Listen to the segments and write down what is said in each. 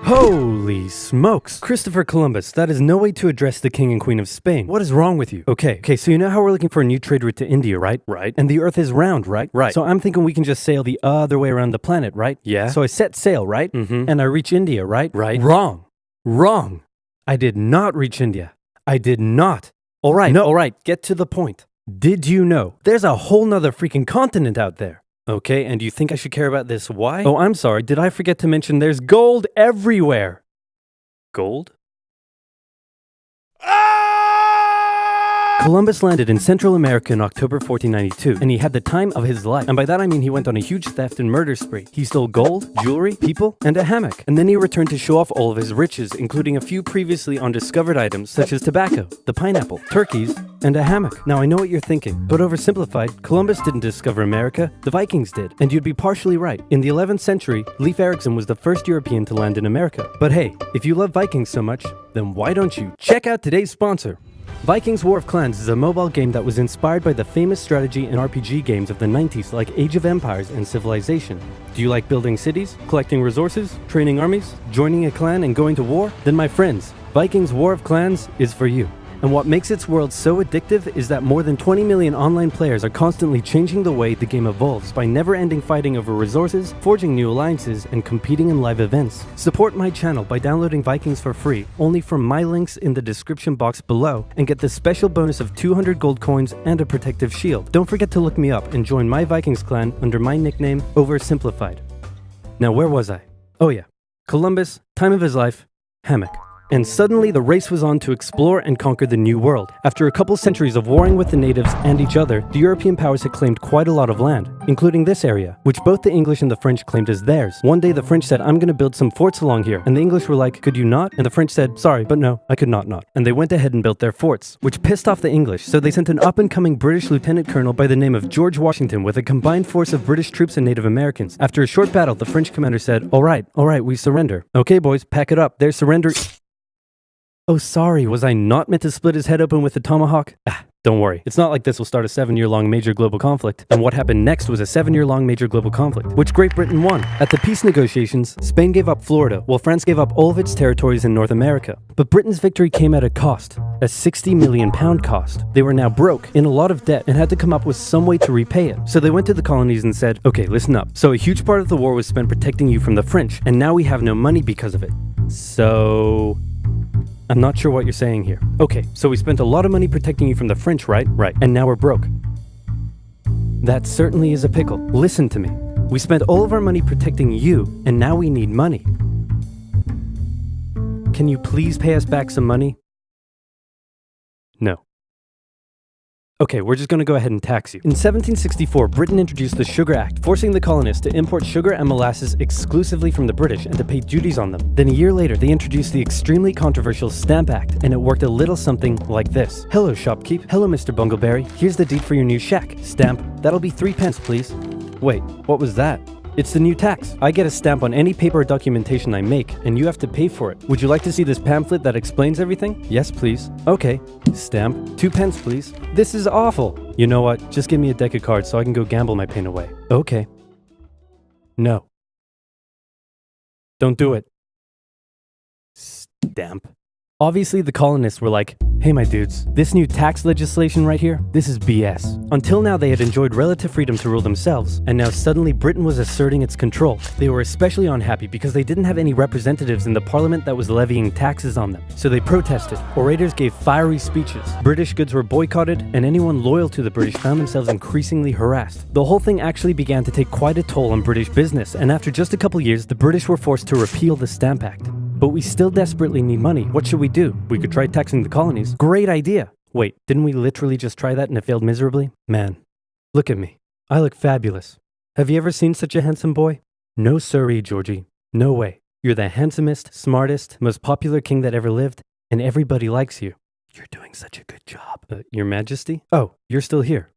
Holy smokes! Christopher Columbus, that is no way to address the King and Queen of Spain. What is wrong with you? Okay, so you know how we're looking for a new trade route to India, right? Right. And the Earth is round, right? Right. So I'm thinking we can just sail the other way around the planet, right? Yeah. So I set sail, right? And I reach India, right? Right. Wrong. I did not reach India. I did not. Alright, get to the point. Did you know there's a whole nother freaking continent out there? Okay, and do you think I should care about this? Why? Oh, I'm sorry, did I forget to mention there's gold everywhere? Gold? Columbus landed in Central America in October 1492, and he had the time of his life. And by that I mean he went on a huge theft and murder spree. He stole gold, jewelry, people, and a hammock. And then he returned to show off all of his riches, including a few previously undiscovered items such as tobacco, the pineapple, turkeys, and a hammock. Now I know what you're thinking, but oversimplified, Columbus didn't discover America, the Vikings did. And you'd be partially right. In the 11th century, Leif Erikson was the first European to land in America. But hey, if you love Vikings so much, then why don't you check out today's sponsor? Vikings War of Clans is a mobile game that was inspired by the famous strategy and RPG games of the 90s like Age of Empires and Civilization. Do you like building cities, collecting resources, training armies, joining a clan and going to war? Then my friends, Vikings War of Clans is for you. And what makes its world so addictive is that more than 20 million online players are constantly changing the way the game evolves by never-ending fighting over resources, forging new alliances, and competing in live events. Support my channel by downloading Vikings for free, only from my links in the description box below, and get the special bonus of 200 gold coins and a protective shield. Don't forget to look me up and join my Vikings clan under my nickname, Oversimplified. Now where was I? Oh yeah, Columbus, time of his life, hammock. And suddenly the race was on to explore and conquer the New World. After a couple centuries of warring with the natives and each other, the European powers had claimed quite a lot of land, including this area, which both the English and the French claimed as theirs. One day the French said, I'm gonna build some forts along here. And the English were like, could you not? And the French said, sorry, but no, I could not. And they went ahead and built their forts, which pissed off the English, so they sent an up-and-coming British lieutenant colonel by the name of George Washington with a combined force of British troops and Native Americans. After a short battle, the French commander said, all right, we surrender. Okay, boys, pack it up. There's surrender. Oh, sorry, was I not meant to split his head open with a tomahawk? Don't worry. It's not like this will start a 7-year-long major global conflict. And what happened next was a 7-year-long major global conflict, which Great Britain won. At the peace negotiations, Spain gave up Florida, while France gave up all of its territories in North America. But Britain's victory came at a cost, a £60 million cost. They were now broke, in a lot of debt, and had to come up with some way to repay it. So they went to the colonies and said, okay, listen up. So a huge part of the war was spent protecting you from the French, and now we have no money because of it. So I'm not sure what you're saying here. Okay, so we spent a lot of money protecting you from the French, right? Right. And now we're broke. That certainly is a pickle. Listen to me. We spent all of our money protecting you, and now we need money. Can you please pay us back some money? No. Okay, we're just gonna go ahead and tax you. In 1764, Britain introduced the Sugar Act, forcing the colonists to import sugar and molasses exclusively from the British and to pay duties on them. Then a year later, they introduced the extremely controversial Stamp Act, and it worked a little something like this. Hello, shopkeep. Hello, Mr. Bungleberry. Here's the deed for your new shack. Stamp. That'll be 3 pence, please. Wait, what was that? It's the new tax. I get a stamp on any paper or documentation I make, and you have to pay for it. Would you like to see this pamphlet that explains everything? Yes, please. Okay. Stamp. 2 pence, please. This is awful. You know what? Just give me a deck of cards so I can go gamble my pain away. Okay. No. Don't do it. Stamp. Obviously, the colonists were like, hey my dudes, this new tax legislation right here, this is BS. Until now they had enjoyed relative freedom to rule themselves, and now suddenly Britain was asserting its control. They were especially unhappy because they didn't have any representatives in the parliament that was levying taxes on them. So they protested. Orators gave fiery speeches. British goods were boycotted, and anyone loyal to the British found themselves increasingly harassed. The whole thing actually began to take quite a toll on British business, and after just a couple years, the British were forced to repeal the Stamp Act. But we still desperately need money. What should we do? We could try taxing the colonies. Great idea. Wait, didn't we literally just try that and it failed miserably? Man, look at me. I look fabulous. Have you ever seen such a handsome boy? No siree, Georgie. No way. You're the handsomest, smartest, most popular king that ever lived, and everybody likes you. You're doing such a good job. Your Majesty? Oh, you're still here.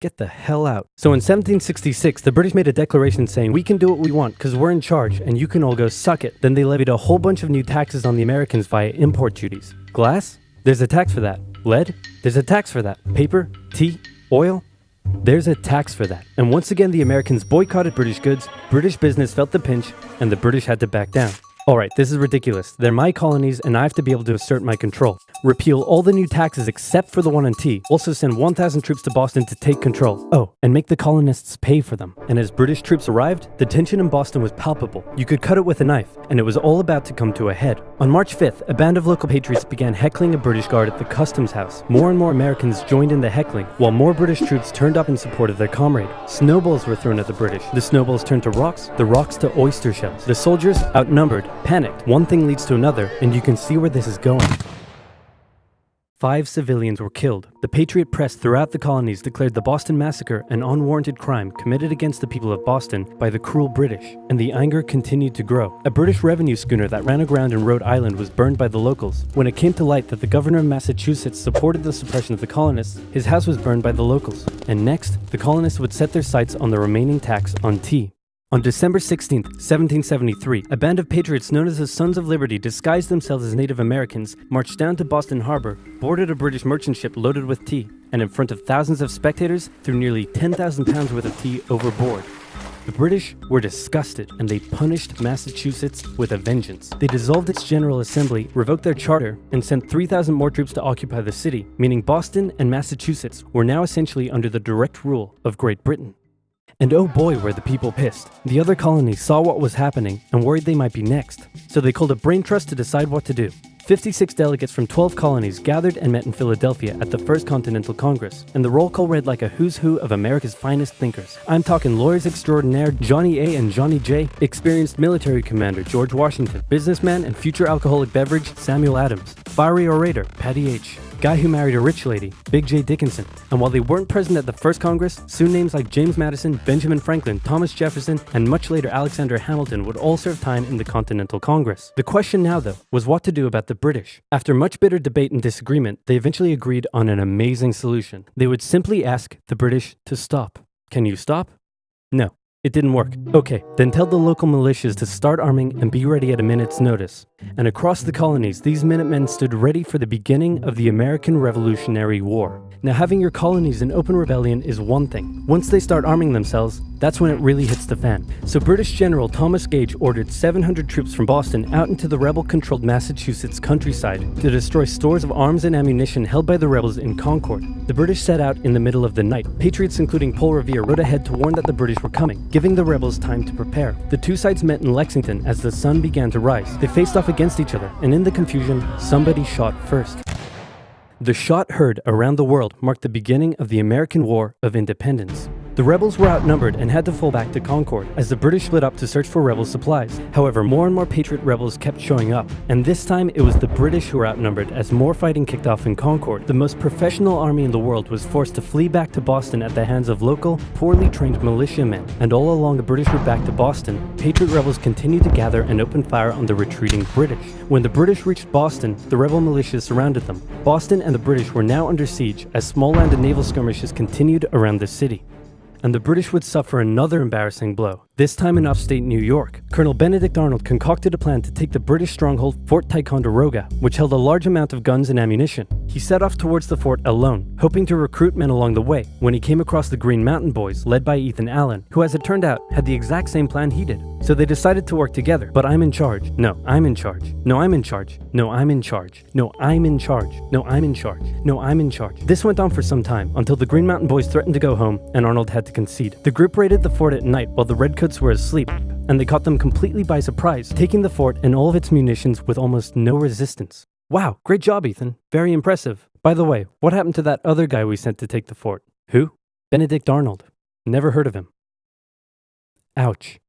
Get the hell out. So in 1766, the British made a declaration saying, we can do what we want because we're in charge and you can all go suck it. Then they levied a whole bunch of new taxes on the Americans via import duties. Glass? There's a tax for that. Lead? There's a tax for that. Paper? Tea? Oil? There's a tax for that. And once again, the Americans boycotted British goods, British business felt the pinch, and the British had to back down. Alright, this is ridiculous. They're my colonies and I have to be able to assert my control. Repeal all the new taxes except for the one on tea. Also send 1,000 troops to Boston to take control. Oh, and make the colonists pay for them. And as British troops arrived, the tension in Boston was palpable. You could cut it with a knife, and it was all about to come to a head. On March 5th, a band of local patriots began heckling a British guard at the customs house. More and more Americans joined in the heckling, while more British troops turned up in support of their comrade. Snowballs were thrown at the British. The snowballs turned to rocks, the rocks to oyster shells. The soldiers, outnumbered, panicked. One thing leads to another, and you can see where this is going. 5 civilians were killed. The Patriot press throughout the colonies declared the Boston Massacre an unwarranted crime committed against the people of Boston by the cruel British, and the anger continued to grow. A British revenue schooner that ran aground in Rhode Island was burned by the locals. When it came to light that the governor of Massachusetts supported the suppression of the colonists, his house was burned by the locals. And next, the colonists would set their sights on the remaining tax on tea. On December 16, 1773, a band of patriots known as the Sons of Liberty disguised themselves as Native Americans, marched down to Boston Harbor, boarded a British merchant ship loaded with tea, and in front of thousands of spectators, threw nearly 10,000 pounds worth of tea overboard. The British were disgusted, and they punished Massachusetts with a vengeance. They dissolved its General Assembly, revoked their charter, and sent 3,000 more troops to occupy the city, meaning Boston and Massachusetts were now essentially under the direct rule of Great Britain. And oh boy, were the people pissed. The other colonies saw what was happening and worried they might be next. So they called a brain trust to decide what to do. 56 delegates from 12 colonies gathered and met in Philadelphia at the First Continental Congress, and the roll call read like a who's who of America's finest thinkers. I'm talking lawyers extraordinaire Johnny A and Johnny J, experienced military commander George Washington, businessman and future alcoholic beverage Samuel Adams, fiery orator Patty H, guy who married a rich lady, Big J. Dickinson. And while they weren't present at the first Congress, soon names like James Madison, Benjamin Franklin, Thomas Jefferson, and much later Alexander Hamilton would all serve time in the Continental Congress. The question now, though, was what to do about the British. After much bitter debate and disagreement, they eventually agreed on an amazing solution. They would simply ask the British to stop. Can you stop? No. It didn't work. Okay, then tell the local militias to start arming and be ready at a minute's notice. And across the colonies, these Minutemen stood ready for the beginning of the American Revolutionary War. Now, having your colonies in open rebellion is one thing. Once they start arming themselves, that's when it really hits the fan. So British General Thomas Gage ordered 700 troops from Boston out into the rebel-controlled Massachusetts countryside to destroy stores of arms and ammunition held by the rebels in Concord. The British set out in the middle of the night. Patriots including Paul Revere rode ahead to warn that the British were coming, giving the rebels time to prepare. The two sides met in Lexington as the sun began to rise. They faced off against each other, and in the confusion, somebody shot first. The shot heard around the world marked the beginning of the American War of Independence. The rebels were outnumbered and had to fall back to Concord as the British split up to search for rebel supplies. However, more and more Patriot rebels kept showing up, and this time it was the British who were outnumbered as more fighting kicked off in Concord. The most professional army in the world was forced to flee back to Boston at the hands of local, poorly trained militiamen. And all along the British route back to Boston, Patriot rebels continued to gather and open fire on the retreating British. When the British reached Boston, the rebel militias surrounded them. Boston and the British were now under siege as small land and naval skirmishes continued around the city. And the British would suffer another embarrassing blow, this time in upstate New York. Colonel Benedict Arnold concocted a plan to take the British stronghold Fort Ticonderoga, which held a large amount of guns and ammunition. He set off towards the fort alone, hoping to recruit men along the way, when he came across the Green Mountain Boys, led by Ethan Allen, who as it turned out, had the exact same plan he did. So they decided to work together. But I'm in charge. No, I'm in charge. No, I'm in charge. No, I'm in charge. No, I'm in charge. No, I'm in charge. No, I'm in charge. This went on for some time, until the Green Mountain Boys threatened to go home, and Arnold had to concede. The group raided the fort at night while the Redcoats were asleep, and they caught them completely by surprise, taking the fort and all of its munitions with almost no resistance. Wow, great job, Ethan. Very impressive. By the way, what happened to that other guy we sent to take the fort? Who? Benedict Arnold. Never heard of him. Ouch.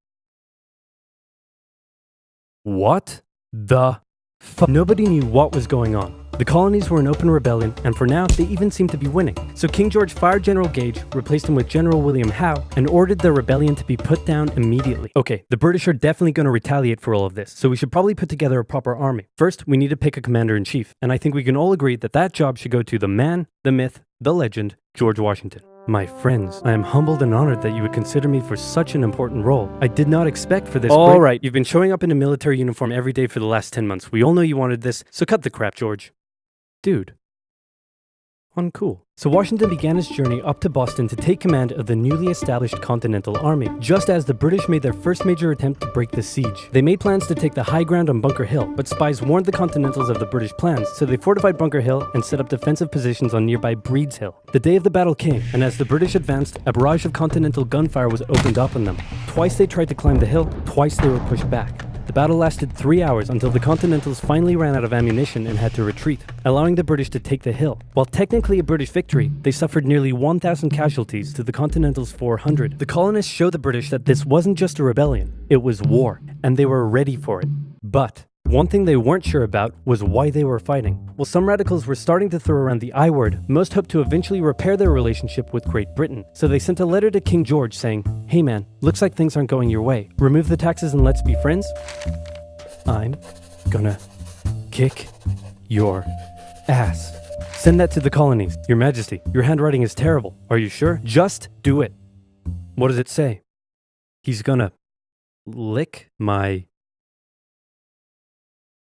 What the fuck? Nobody knew what was going on. The colonies were in open rebellion, and for now, they even seemed to be winning. So King George fired General Gage, replaced him with General William Howe, and ordered the rebellion to be put down immediately. Okay, the British are definitely going to retaliate for all of this, so we should probably put together a proper army. First, we need to pick a commander-in-chief, and I think we can all agree that that job should go to the man, the myth, the legend, George Washington. My friends, I am humbled and honored that you would consider me for such an important role. I did not expect for this. All right, you've been showing up in a military uniform every day for the last 10 months. We all know you wanted this, so cut the crap, George. Dude. Uncool. So Washington began his journey up to Boston to take command of the newly established Continental Army, just as the British made their first major attempt to break the siege. They made plans to take the high ground on Bunker Hill, but spies warned the Continentals of the British plans, so they fortified Bunker Hill and set up defensive positions on nearby Breed's Hill. The day of the battle came, and as the British advanced, a barrage of Continental gunfire was opened up on them. Twice they tried to climb the hill, twice they were pushed back. The battle lasted 3 hours until the Continentals finally ran out of ammunition and had to retreat, allowing the British to take the hill. While technically a British victory, they suffered nearly 1,000 casualties to the Continentals' 400. The colonists showed the British that this wasn't just a rebellion, it was war, and they were ready for it. But one thing they weren't sure about was why they were fighting. While some radicals were starting to throw around the I word, most hoped to eventually repair their relationship with Great Britain. So they sent a letter to King George saying, "Hey man, looks like things aren't going your way. Remove the taxes and let's be friends. I'm gonna kick your ass." Send that to the colonies. Your Majesty, your handwriting is terrible. Are you sure? Just do it. What does it say? He's gonna lick my...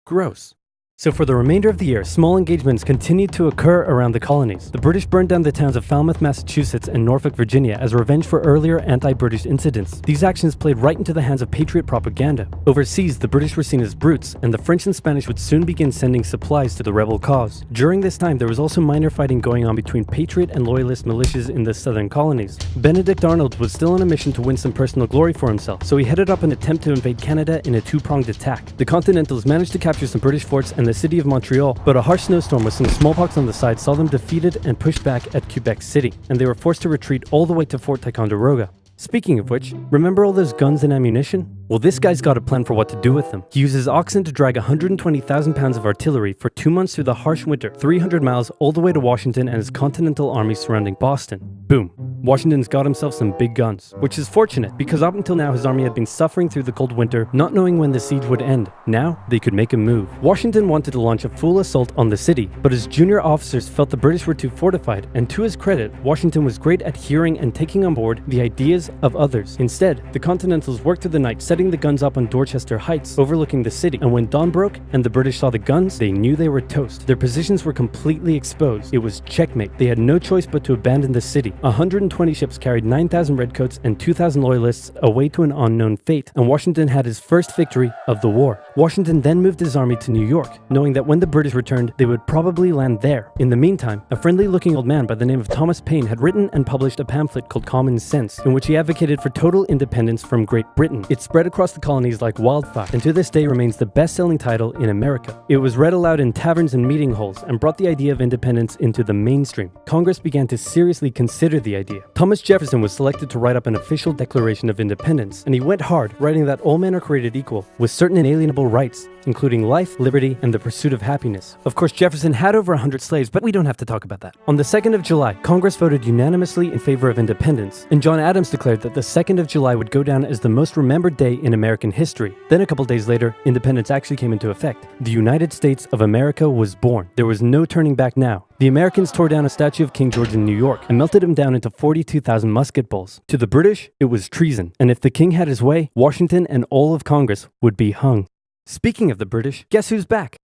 Gross. So for the remainder of the year, small engagements continued to occur around the colonies. The British burned down the towns of Falmouth, Massachusetts and Norfolk, Virginia as revenge for earlier anti-British incidents. These actions played right into the hands of patriot propaganda. Overseas, the British were seen as brutes, and the French and Spanish would soon begin sending supplies to the rebel cause. During this time, there was also minor fighting going on between patriot and loyalist militias in the southern colonies. Benedict Arnold was still on a mission to win some personal glory for himself, so he headed up an attempt to invade Canada in a two-pronged attack. The Continentals managed to capture some British forts and the city of Montreal, but a harsh snowstorm with some smallpox on the side saw them defeated and pushed back at Quebec City, and they were forced to retreat all the way to Fort Ticonderoga. Speaking of which, remember all those guns and ammunition? Well, this guy's got a plan for what to do with them. He uses oxen to drag 120,000 pounds of artillery for 2 months through the harsh winter, 300 miles all the way to Washington and his Continental Army surrounding Boston. Boom. Washington's got himself some big guns, which is fortunate because up until now his army had been suffering through the cold winter, not knowing when the siege would end. Now, they could make a move. Washington wanted to launch a full assault on the city, but his junior officers felt the British were too fortified, and to his credit, Washington was great at hearing and taking on board the ideas of others. Instead, the Continentals worked through the night setting the guns up on Dorchester Heights, overlooking the city, and when dawn broke and the British saw the guns, they knew they were toast. Their positions were completely exposed. It was checkmate. They had no choice but to abandon the city. 120 ships carried 9,000 redcoats and 2,000 loyalists away to an unknown fate, and Washington had his first victory of the war. Washington then moved his army to New York, knowing that when the British returned, they would probably land there. In the meantime, a friendly-looking old man by the name of Thomas Paine had written and published a pamphlet called Common Sense, in which he advocated for total independence from Great Britain. It spread across the colonies like wildfire, and to this day remains the best-selling title in America. It was read aloud in taverns and meeting halls, and brought the idea of independence into the mainstream. Congress began to seriously consider the idea. Thomas Jefferson was selected to write up an official Declaration of Independence, and he went hard, writing that all men are created equal, with certain inalienable rights, including life, liberty, and the pursuit of happiness. Of course, Jefferson had over 100 slaves, but we don't have to talk about that. On the 2nd of July, Congress voted unanimously in favor of independence, and John Adams declared that the 2nd of July would go down as the most remembered day in American history. Then a couple days later, independence actually came into effect. The United States of America was born. There was no turning back now. The Americans tore down a statue of King George in New York and melted him down into 42,000 musket balls. To the British, it was treason, and if the king had his way, Washington and all of Congress would be hung. Speaking of the British, guess who's back?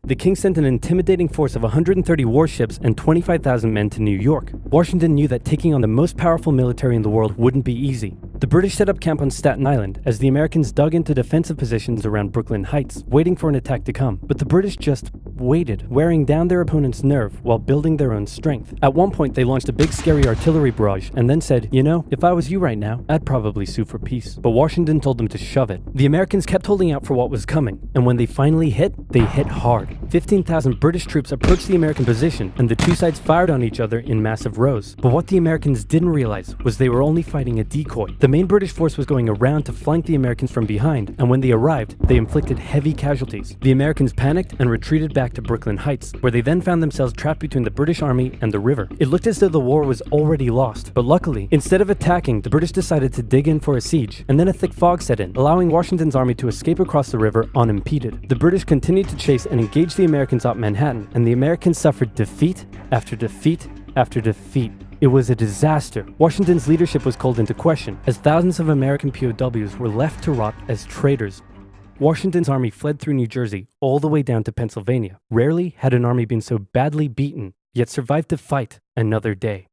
The king sent an intimidating force of 130 warships and 25,000 men to New York. Washington knew that taking on the most powerful military in the world wouldn't be easy. The British set up camp on Staten Island as the Americans dug into defensive positions around Brooklyn Heights, waiting for an attack to come. But the British just waited, wearing down their opponent's nerve while building their own strength. At one point, they launched a big scary artillery barrage and then said, "You know, if I was you right now, I'd probably sue for peace." But Washington told them to shove it. The Americans kept holding out for what was coming, and when they finally hit, they hit hard. 15,000 British troops approached the American position, and the two sides fired on each other in massive rows. But what the Americans didn't realize was they were only fighting a decoy. The main British force was going around to flank the Americans from behind, and when they arrived, they inflicted heavy casualties. The Americans panicked and retreated back to Brooklyn Heights, where they then found themselves trapped between the British army and the river. It looked as though the war was already lost, but luckily, instead of attacking, the British decided to dig in for a siege, and then a thick fog set in, allowing Washington's army to escape across the river unimpeded. The British continued to chase and engage the Americans up Manhattan, and the Americans suffered defeat after defeat after defeat. It was a disaster. Washington's leadership was called into question, as thousands of American POWs were left to rot as traitors. Washington's army fled through New Jersey all the way down to Pennsylvania. Rarely had an army been so badly beaten yet survived to fight another day.